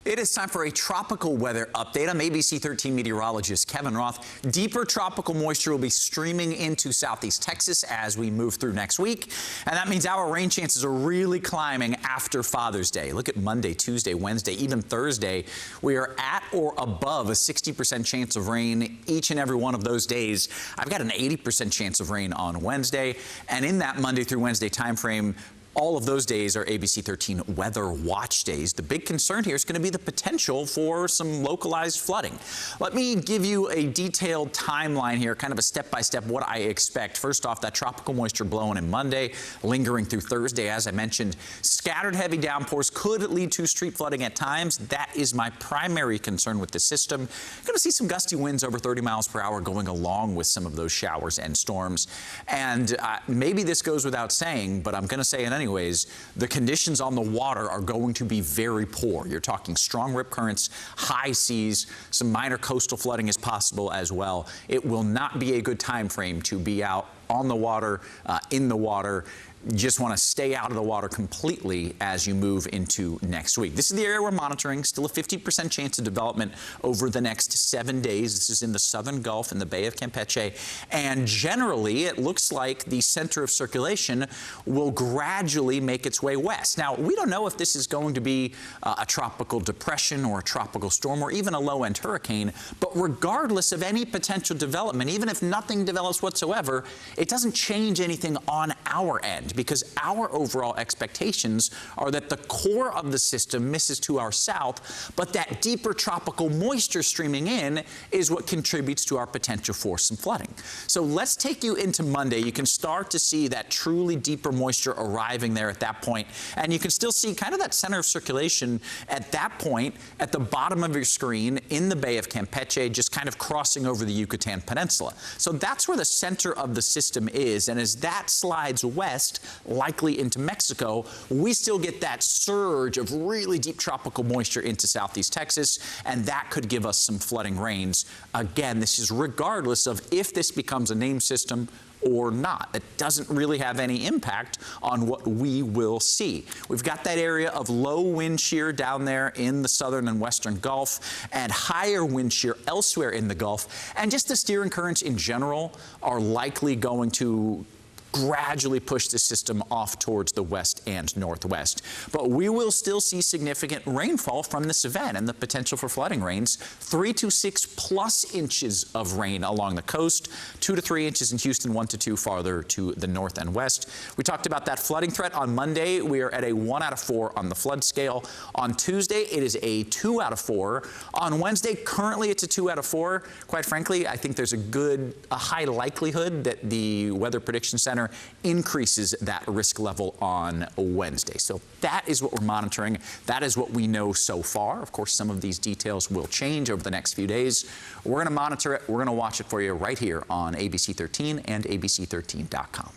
It is time for a tropical weather update. I'm ABC 13 meteorologist Kevin Roth. Deeper tropical moisture will be streaming into southeast Texas as we move through next week. And that means our rain chances are really climbing after Father's Day. Look at Monday, Tuesday, Wednesday, even Thursday. We are at or above a 60% chance of rain each and every one of those days. I've got an 80% chance of rain on Wednesday. And in that Monday through Wednesday time frame, all of those days are ABC 13 weather watch days. The big concern here is going to be the potential for some localized flooding. Let me give you a detailed timeline here, kind of a step-by-step what I expect. First off, that tropical moisture blowing in Monday, lingering through Thursday. As I mentioned, scattered heavy downpours could lead to street flooding at times. That is my primary concern with the system. Going to see some gusty winds over 30 miles per hour going along with some of those showers and storms. And maybe this goes without saying, but I'm going to say it anyway. The conditions on the water are going to be very poor. You're talking strong rip currents, high seas, some minor coastal flooding is possible as well. It will not be a good time frame to be out on the water, in the water. You just want to stay out of the water completely as you move into next week. This is the area we're monitoring. Still a 50% chance of development over the next 7 days. This is in the southern Gulf in the Bay of Campeche. And generally, it looks like the center of circulation will gradually make its way west. Now, we don't know if this is going to be a tropical depression or a tropical storm or even a low-end hurricane. But regardless of any potential development, even if nothing develops whatsoever, it doesn't change anything on our end, because our overall expectations are that the core of the system misses to our south, but that deeper tropical moisture streaming in is what contributes to our potential for some flooding. So let's take you into Monday. You can start to see that truly deeper moisture arriving there at that point, and you can still see kind of that center of circulation at that point at the bottom of your screen in the Bay of Campeche, just kind of crossing over the Yucatan Peninsula. So that's where the center of the system is, and as that slides west, likely into Mexico, we still get that surge of really deep tropical moisture into southeast Texas, and that could give us some flooding rains. Again, this is regardless of if this becomes a named system or not. It doesn't really have any impact on what we will see. We've got that area of low wind shear down there in the southern and western Gulf and higher wind shear elsewhere in the Gulf. And just the steering currents in general are likely going to gradually push the system off towards the west and northwest. But we will still see significant rainfall from this event and the potential for flooding rains. 3 to 6+ inches of rain along the coast, 2 to 3 inches in Houston, 1 to 2 farther to the north and west. We talked about that flooding threat on Monday. We are at a 1 out of 4 on the flood scale. On Tuesday, it is a 2 out of 4. On Wednesday, currently it's a 2 out of 4. Quite frankly, I think there's a high likelihood that the Weather Prediction Center increases that risk level on Wednesday. So that is what we're monitoring. That is what we know so far. Of course, some of these details will change over the next few days. We're going to monitor it. We're going to watch it for you right here on ABC 13 and ABC13.com.